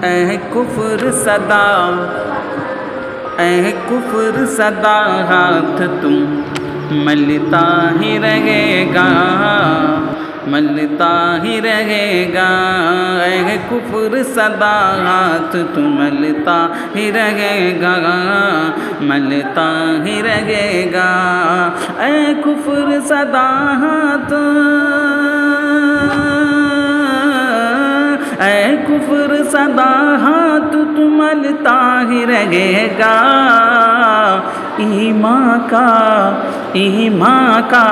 اے کفر صدا، اے کفر صدا ہاتھ تم ملتا ہی رہے گا، ملتا ہی رہے گا۔ اے کفر صدا ہاتھ تم ملتا ہی رہے گا، ملتا ہی رہے گا۔ اے کفر صدا ہاتھ، اے کفر صدا ہاتھ تم ملتا ہی رہے گا۔ ایمان کا، ایمان کا،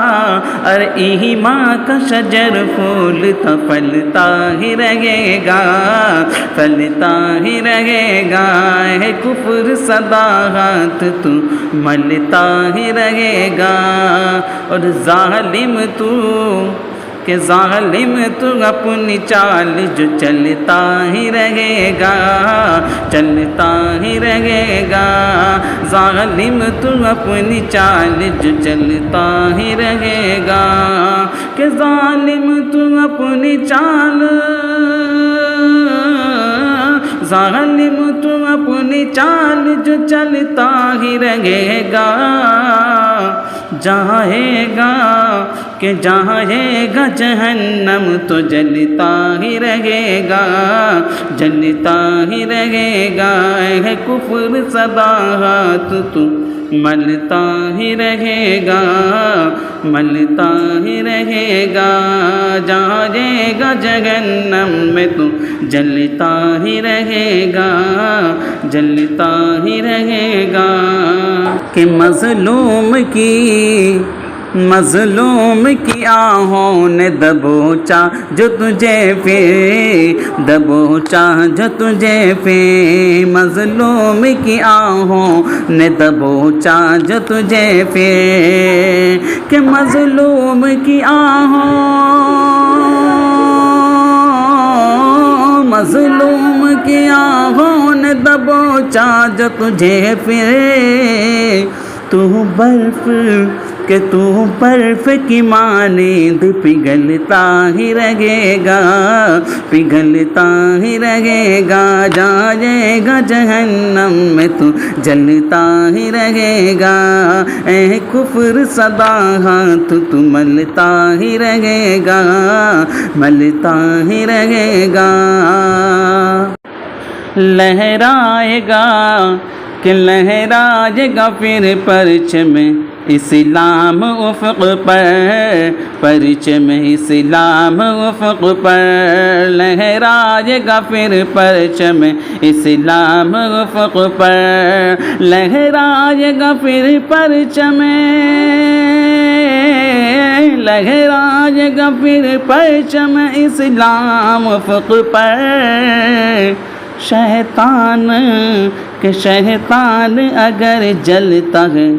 اور ایمان کا شجر پھول تو پھلتا ہی رہے گا، پھلتا ہی رہے گا۔ اے کفر صدا ہاتھ تو ملتا ہی رہے گا۔ اور ظالم تو کہ ظالم تو اپنی چال جو چلتا ہی رہے گا، چلتا ہی رہے گا۔ ظالم تو اپنی چال جو چلتا ہی رہے گا، کہ ظالم تو اپنی چال، ظالم تو اپنی چال جو چلتا ہی رہے گا۔ جائے گا کہ جائے گا جہنم تو جلتا ہی رہے گا، جلتا ہی رہے گا۔ اے کفر صدا ہاتھ تو ملتا ہی رہے گا، ملتا ہی رہے گا۔ جائے گا جہنم میں تو جلتا ہی رہے گا، جلتا ہی رہے گا۔ کہ مظلوم کی، مظلوم کی آہوں نے دبوچا جو تجھے پہ، دبوچا جو تجھے پہ۔ مظلوم کی آہوں نے دبوچا جو تجھے پہ، کہ مظلوم کی آہوں، مظلوم کی آہوں نے دبوچا جو تجھے پہ۔ تو برف کہ تو برف کی مانند پگھلتا ہی رہے گا، پگھلتا ہی رہے گا۔ جائے گا جہنم میں تو جلتا ہی رہے گا۔ اے کفر صدا ہاتھ تو ملتا ہی رہے گا، ملتا ہی رہے گا۔ لہرائے گا کہ لہرائے گا پھر پرچم اسلام افق پر، پرچم اسلام افق پر۔ لہرائے گا پھر پرچم اسلام افق پر، لہرائے گا پھر پرچم، لہرائے گا پھر پرچم اسلام افق پر۔ شیطان کہ شیطان اگر جلتا ہے،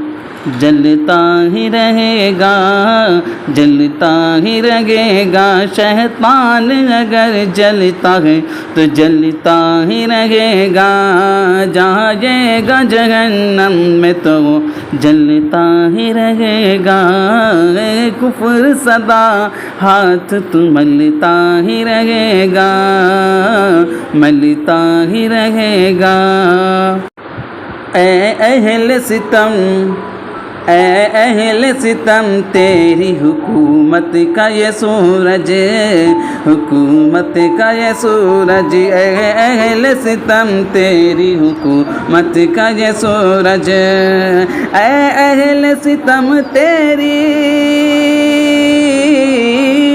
جلتا ہی رہے گا، جلتا ہی رہے گا۔ شیطان اگر جلتا ہے تو جلتا ہی رہے گا۔ جائے گا جہنم میں تو جلتا ہی رہے گا۔ اے کفر صدا ہاتھ تو ملتا ہی رہے گا، ملتا ہی رہے گا۔ اے اہل ستم، اے اہل ستم تیری حکومت کا یہ سورج، حکومت کا یہ سورج۔ اے اہل ستم تیری حکومت کا یہ سورج، اے اہل ستم تیری،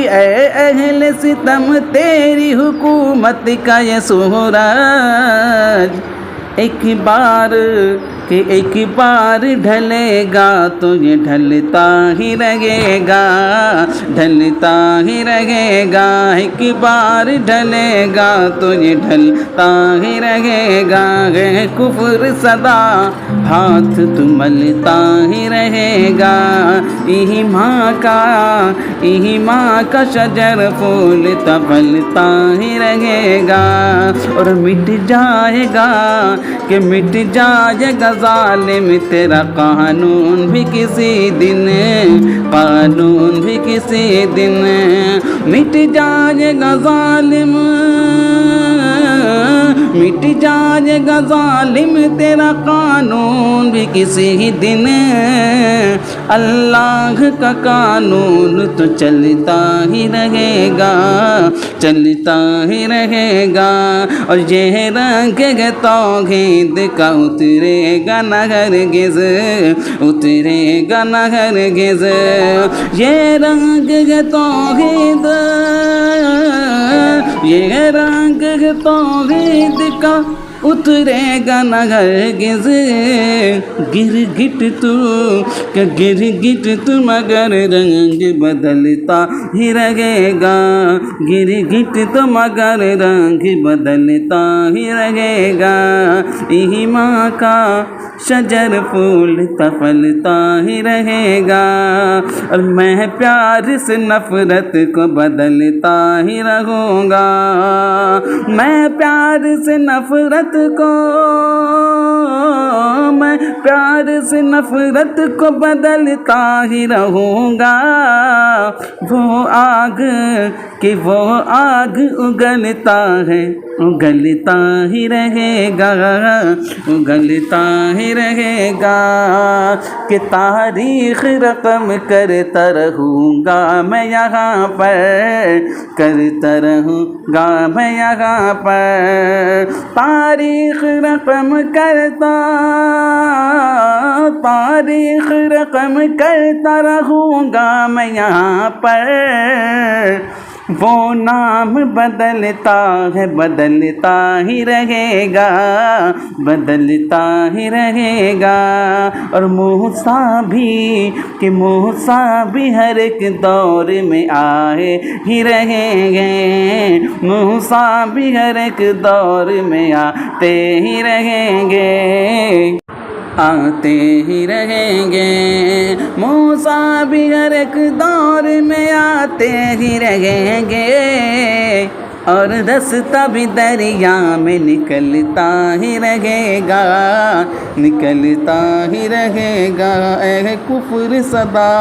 اے اہل ستم تیری حکومت کا یہ سورج۔ ایک بار کہ ایک بار ڈھلے گا تو یہ ڈھلتا ہی رہے گا، ڈھلتا ہی رہے گا۔ ایک بار ڈھلے گا تو یہ ڈھلتا ہی رہے گا۔ اے کفر صدا ہاتھ تو ملتا ہی رہے گا۔ ایمان کا، ایمان کا شجر پھولتا پھلتا ہی رہے گا۔ اور مٹ جائے گا کہ مٹ جائے گا ظالم تیرا قانون بھی کسی دن، قانون بھی کسی دن۔ مٹ جائے گا ظالم، مٹ جائے گا ظالم تیرا قانون بھی کسی دن، اللہ کا قانون تو چلتا ہی رہے گا، چلتا ہی رہے گا۔ اور یہ رنگ توحید کا اترے گا نہ ہرگز، اترے گا نہ ہرگز۔ یہ رنگ توحید، یہ رنگ توحید کا اترے گا نہ ہرگز۔ گرگٹ تو کہ گرگٹ تو مگر رنگ بدلتا ہی رہے گا، گرگٹ تو مگر رنگ بدلتا ہی رہے گا۔ ایمان کا شجر پھولتا پھلتا ہی رہے گا، اور میں پیار سے نفرت کو بدلتا ہی رہوں گا، میں پیار سے نفرت کو، میں پیار سے نفرت کو بدلتا ہی رہوں گا۔ وہ آگ کہ وہ آگ اگلتا ہے، اگلتا ہی رہے گا، اگلتا ہی رہے گا، کہ تاریخ رقم کرتا رہوں گا میں یہاں پر، کرتا رہوں گا میں یہاں پر، تاریخ رقم کرتا، تاریخ رقم کرتا رہوں گا میں یہاں پر۔ وہ نام بدلتا ہے، بدلتا ہی رہے گا، بدلتا ہی رہے گا، اور موسیٰ بھی کہ موسیٰ بھی ہر ایک دور میں آئے ہی رہیں گے، موسیٰ بھی ہر ایک دور میں آتے ہی رہیں گے، آتے ہی رہیں گے، موسیٰ بھی ہر ایک دور میں آتے ہی رہیں گے، اور رستہ بھی دریا میں نکلتا ہی رہے گا، نکلتا ہی رہے گا۔ اے کفر صدا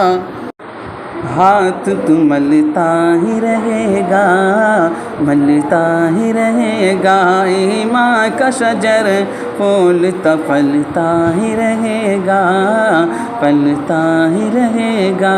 ہاتھ تو ملتا ہی رہے گا، ملتا ہی رہے گا، ایمان کا شجر پھولتا پھلتا ہی رہے گا، پھلتا ہی رہے گا۔